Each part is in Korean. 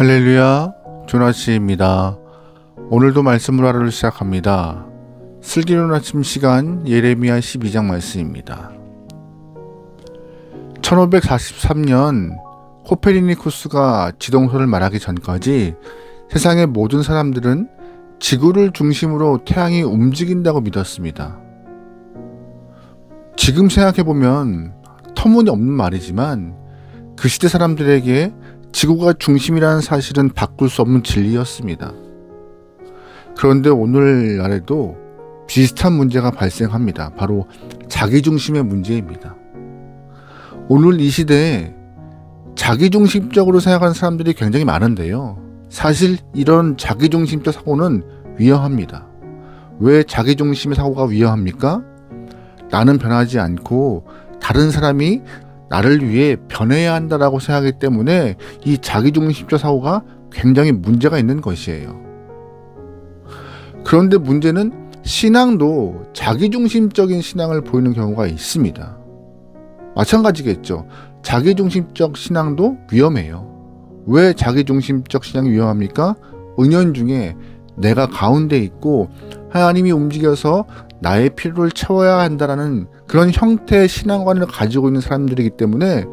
할렐루야, 조나씨입니다. 오늘도 말씀으로 하루를 시작합니다. 슬기로운 아침 시간 예레미야 12장 말씀입니다. 1543년 코페르니쿠스가 지동설을 말하기 전까지 세상의 모든 사람들은 지구를 중심으로 태양이 움직인다고 믿었습니다. 지금 생각해보면 터무니없는 말이지만 그 시대 사람들에게 지구가 중심이라는 사실은 바꿀 수 없는 진리였습니다. 그런데 오늘날에도 비슷한 문제가 발생합니다. 바로 자기중심의 문제입니다. 오늘 이 시대에 자기중심적으로 생각하는 사람들이 굉장히 많은데요. 사실 이런 자기중심적 사고는 위험합니다. 왜 자기중심의 사고가 위험합니까? 나는 변하지 않고 다른 사람이 나를 위해 변해야 한다라고 생각하기 때문에 이 자기중심적 사고가 굉장히 문제가 있는 것이에요. 그런데 문제는 신앙도 자기중심적인 신앙을 보이는 경우가 있습니다. 마찬가지겠죠. 자기중심적 신앙도 위험해요. 왜 자기중심적 신앙이 위험합니까? 은연중에 내가 가운데 있고 하나님이 움직여서 나의 필요를 채워야 한다라는 그런 형태의 신앙관을 가지고 있는 사람들이기 때문에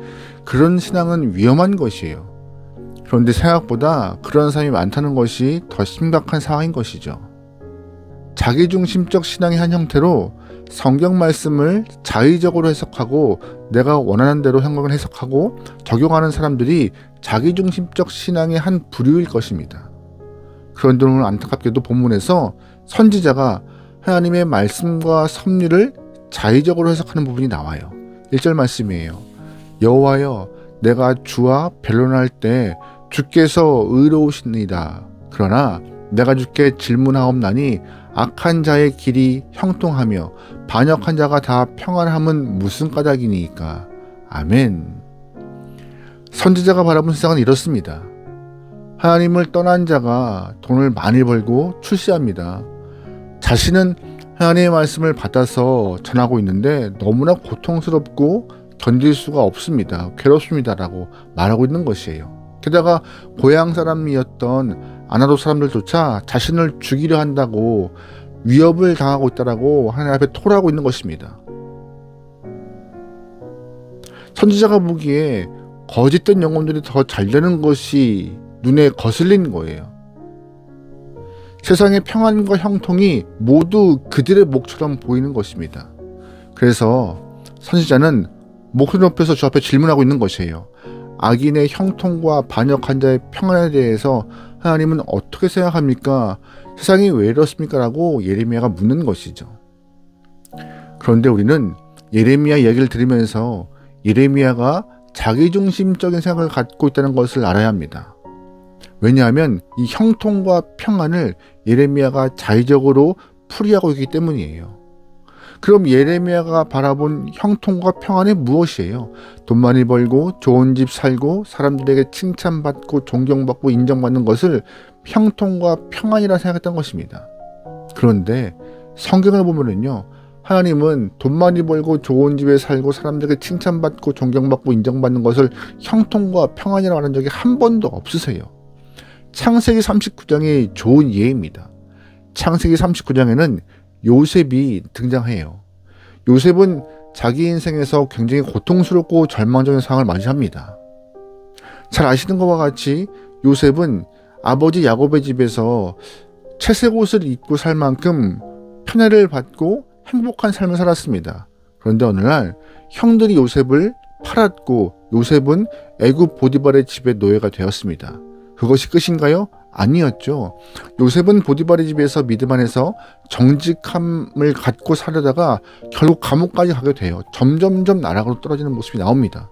그런 신앙은 위험한 것이에요. 그런데 생각보다 그런 사람이 많다는 것이 더 심각한 상황인 것이죠. 자기중심적 신앙의 한 형태로 성경 말씀을 자의적으로 해석하고 내가 원하는 대로 성경을 해석하고 적용하는 사람들이 자기중심적 신앙의 한 부류일 것입니다. 그런데 오늘 안타깝게도 본문에서 선지자가 하나님의 말씀과 섭리를 자의적으로 해석하는 부분이 나와요. 1절 말씀이에요. 여호와여, 내가 주와 변론할 때 주께서 의로우시니이다. 그러나 내가 주께 질문하옵나니 악한 자의 길이 형통하며 반역한 자가 다 평안함은 무슨 까닭이니까. 아멘. 선지자가 바라본 세상은 이렇습니다. 하나님을 떠난 자가 돈을 많이 벌고 출세합니다. 자신은 하나님의 말씀을 받아서 전하고 있는데 너무나 고통스럽고 견딜 수가 없습니다. 괴롭습니다라고 말하고 있는 것이에요. 게다가 고향 사람이었던 아나도 사람들조차 자신을 죽이려 한다고 위협을 당하고 있다라고 하나님 앞에 토라고 있는 것입니다. 선지자가 보기에 거짓된 영혼들이 더 잘되는 것이 눈에 거슬린 거예요. 세상의 평안과 형통이 모두 그들의 몫처럼 보이는 것입니다. 그래서 선지자는 목소리 높여서 주 앞에 질문하고 있는 것이에요. 악인의 형통과 반역한 자의 평안에 대해서 하나님은 어떻게 생각합니까? 세상이 왜 이렇습니까? 라고 예레미야가 묻는 것이죠. 그런데 우리는 예레미야 이야기를 들으면서 예레미야가 자기중심적인 생각을 갖고 있다는 것을 알아야 합니다. 왜냐하면 이 형통과 평안을 예레미야가 자의적으로 풀이하고 있기 때문이에요. 그럼 예레미야가 바라본 형통과 평안이 무엇이에요? 돈 많이 벌고 좋은 집 살고 사람들에게 칭찬받고 존경받고 인정받는 것을 형통과 평안이라 생각했던 것입니다. 그런데 성경을 보면은요, 하나님은 돈 많이 벌고 좋은 집에 살고 사람들에게 칭찬받고 존경받고 인정받는 것을 형통과 평안이라고 하는 적이 한 번도 없으세요. 창세기 39장이 좋은 예입니다. 창세기 39장에는 요셉이 등장해요. 요셉은 자기 인생에서 굉장히 고통스럽고 절망적인 상황을 맞이합니다. 잘 아시는 것과 같이 요셉은 아버지 야곱의 집에서 채색 옷을 입고 살 만큼 편애를 받고 행복한 삶을 살았습니다. 그런데 어느 날 형들이 요셉을 팔았고 요셉은 애굽 보디발의 집의 노예가 되었습니다. 그것이 끝인가요? 아니었죠. 요셉은 보디발의 집에서 믿음 안에서 정직함을 갖고 살려다가 결국 감옥까지 가게 돼요. 점점점 나락으로 떨어지는 모습이 나옵니다.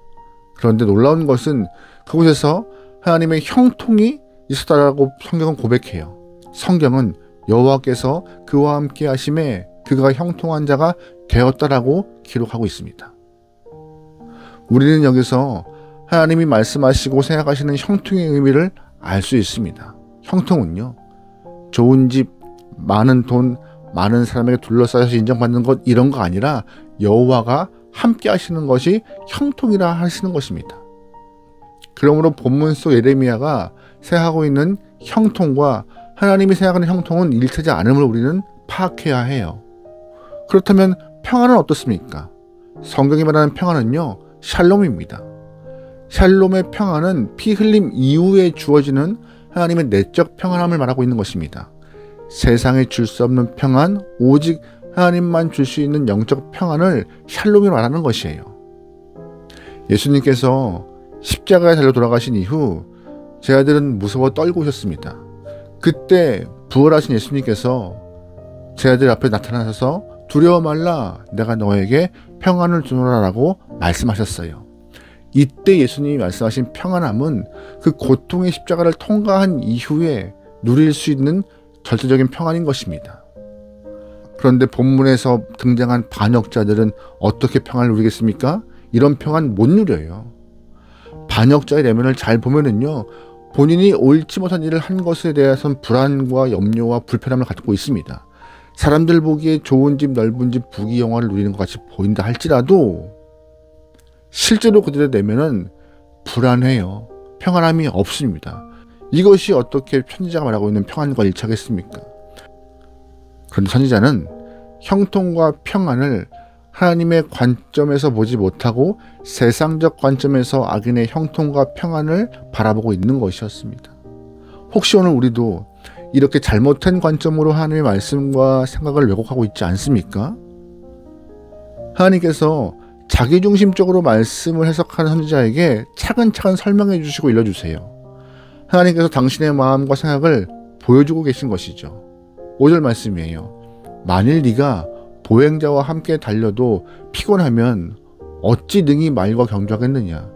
그런데 놀라운 것은 그곳에서 하나님의 형통이 있었다라고 성경은 고백해요. 성경은 여호와께서 그와 함께 하심에 그가 형통한 자가 되었다라고 기록하고 있습니다. 우리는 여기서 하나님이 말씀하시고 생각하시는 형통의 의미를 알 수 있습니다. 형통은요, 좋은 집, 많은 돈, 많은 사람에게 둘러싸여서 인정받는 것 이런 거 아니라 여호와가 함께 하시는 것이 형통이라 하시는 것입니다. 그러므로 본문 속 예레미야가 생각하고 있는 형통과 하나님이 생각하는 형통은 일치하지 않음을 우리는 파악해야 해요. 그렇다면 평안은 어떻습니까? 성경이 말하는 평안은요, 샬롬입니다. 샬롬의 평안은 피 흘림 이후에 주어지는 하나님의 내적 평안함을 말하고 있는 것입니다. 세상에 줄 수 없는 평안, 오직 하나님만 줄 수 있는 영적 평안을 샬롬이 말하는 것이에요. 예수님께서 십자가에 달려 돌아가신 이후 제 아들은 무서워 떨고 오셨습니다. 그때 부활하신 예수님께서 제 아들 앞에 나타나셔서 두려워 말라, 내가 너에게 평안을 주노라라고 말씀하셨어요. 이때 예수님이 말씀하신 평안함은 그 고통의 십자가를 통과한 이후에 누릴 수 있는 절대적인 평안인 것입니다. 그런데 본문에서 등장한 반역자들은 어떻게 평안을 누리겠습니까? 이런 평안 못 누려요. 반역자의 내면을 잘 보면은요, 본인이 옳지 못한 일을 한 것에 대해서는 불안과 염려와 불편함을 갖고 있습니다. 사람들 보기에 좋은 집, 넓은 집, 부귀영화를 누리는 것 같이 보인다 할지라도 실제로 그들의 내면은 불안해요. 평안함이 없습니다. 이것이 어떻게 선지자가 말하고 있는 평안과 일치하겠습니까? 그런데 선지자는 형통과 평안을 하나님의 관점에서 보지 못하고 세상적 관점에서 악인의 형통과 평안을 바라보고 있는 것이었습니다. 혹시 오늘 우리도 이렇게 잘못된 관점으로 하나님의 말씀과 생각을 왜곡하고 있지 않습니까? 하나님께서 자기중심적으로 말씀을 해석하는 선지자에게 차근차근 설명해 주시고 일러주세요. 하나님께서 당신의 마음과 생각을 보여주고 계신 것이죠. 5절 말씀이에요. 만일 네가 보행자와 함께 달려도 피곤하면 어찌 능히 말과 경주하겠느냐.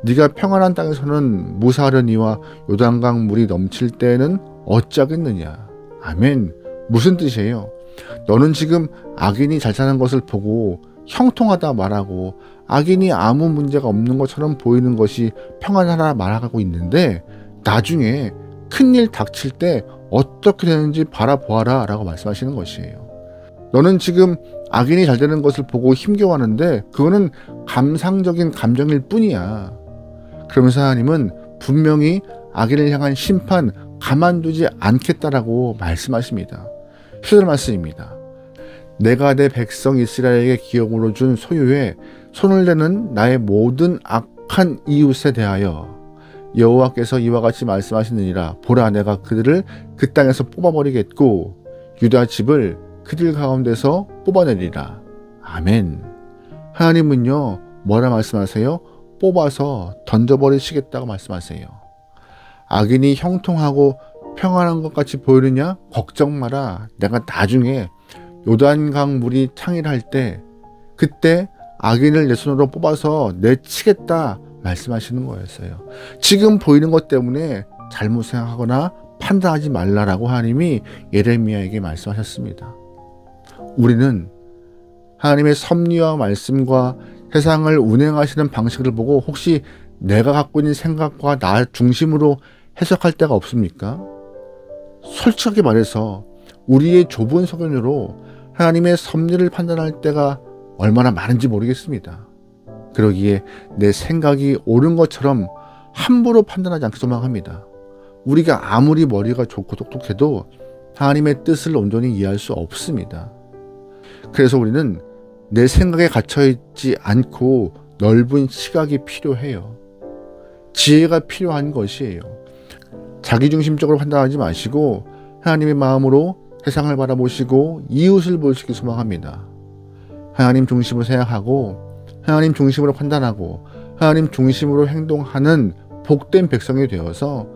네가 평안한 땅에서는 무사하려니와 요단강 물이 넘칠 때에는 어찌하겠느냐. 아멘. 무슨 뜻이에요? 너는 지금 악인이 잘 사는 것을 보고 형통하다 말하고 악인이 아무 문제가 없는 것처럼 보이는 것이 평안하다 말하고 있는데 나중에 큰일 닥칠 때 어떻게 되는지 바라보아라 라고 말씀하시는 것이에요. 너는 지금 악인이 잘 되는 것을 보고 힘겨워하는데 그거는 감상적인 감정일 뿐이야. 그러면서 하나님은 분명히 악인을 향한 심판 가만두지 않겠다라고 말씀하십니다. 10절 말씀입니다. 내가 내 백성 이스라엘에게 기업으로 준 소유에 손을 대는 나의 모든 악한 이웃에 대하여 여호와께서 이와 같이 말씀하시느니라. 보라, 내가 그들을 그 땅에서 뽑아버리겠고 유다 집을 그들 가운데서 뽑아내리라. 아멘. 하나님은요, 뭐라 말씀하세요? 뽑아서 던져버리시겠다고 말씀하세요. 악인이 형통하고 평안한 것 같이 보이느냐? 걱정 마라. 내가 나중에 요단강 물이 창일할 때 그때 악인을 내 손으로 뽑아서 내치겠다 말씀하시는 거였어요. 지금 보이는 것 때문에 잘못 생각하거나 판단하지 말라라고 하나님이 예레미야에게 말씀하셨습니다. 우리는 하나님의 섭리와 말씀과 세상을 운행하시는 방식을 보고 혹시 내가 갖고 있는 생각과 나 중심으로 해석할 때가 없습니까? 솔직하게 말해서 우리의 좁은 소견으로 하나님의 섭리를 판단할 때가 얼마나 많은지 모르겠습니다. 그러기에 내 생각이 옳은 것처럼 함부로 판단하지 않기 소망합니다. 우리가 아무리 머리가 좋고 똑똑해도 하나님의 뜻을 온전히 이해할 수 없습니다. 그래서 우리는 내 생각에 갇혀있지 않고 넓은 시각이 필요해요. 지혜가 필요한 것이에요. 자기중심적으로 판단하지 마시고 하나님의 마음으로 세상을 바라보시고 이웃을 보시기 소망합니다. 하나님 중심으로 생각하고 하나님 중심으로 판단하고 하나님 중심으로 행동하는 복된 백성이 되어서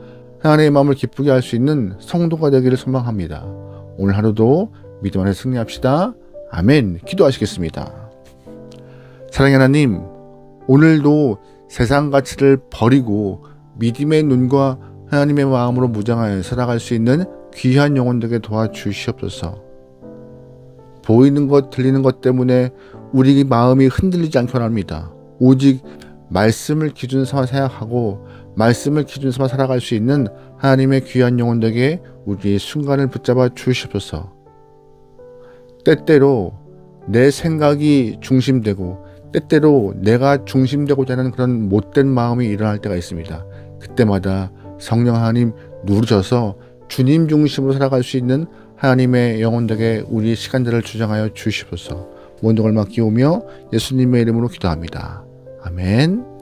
하나님의 마음을 기쁘게 할 수 있는 성도가 되기를 소망합니다. 오늘 하루도 믿음 안에서 승리합시다. 아멘. 기도하시겠습니다. 사랑의 하나님, 오늘도 세상 가치를 버리고 믿음의 눈과 하나님의 마음으로 무장하여 살아갈 수 있는 귀한 영혼 되게 도와주시옵소서. 보이는 것, 들리는 것 때문에 우리 마음이 흔들리지 않게 원합니다. 오직 말씀을 기준 삼아 생각하고 말씀을 기준 삼아 살아갈 수 있는 하나님의 귀한 영혼 되게 우리의 순간을 붙잡아 주시옵소서. 때때로 내 생각이 중심되고 때때로 내가 중심되고자 하는 그런 못된 마음이 일어날 때가 있습니다. 그때마다 성령 하나님 누르셔서 주님 중심으로 살아갈 수 있는 하나님의 영혼들에게 우리 시간들을 주장하여 주시옵소서. 원동을 맡기오며 예수님의 이름으로 기도합니다. 아멘.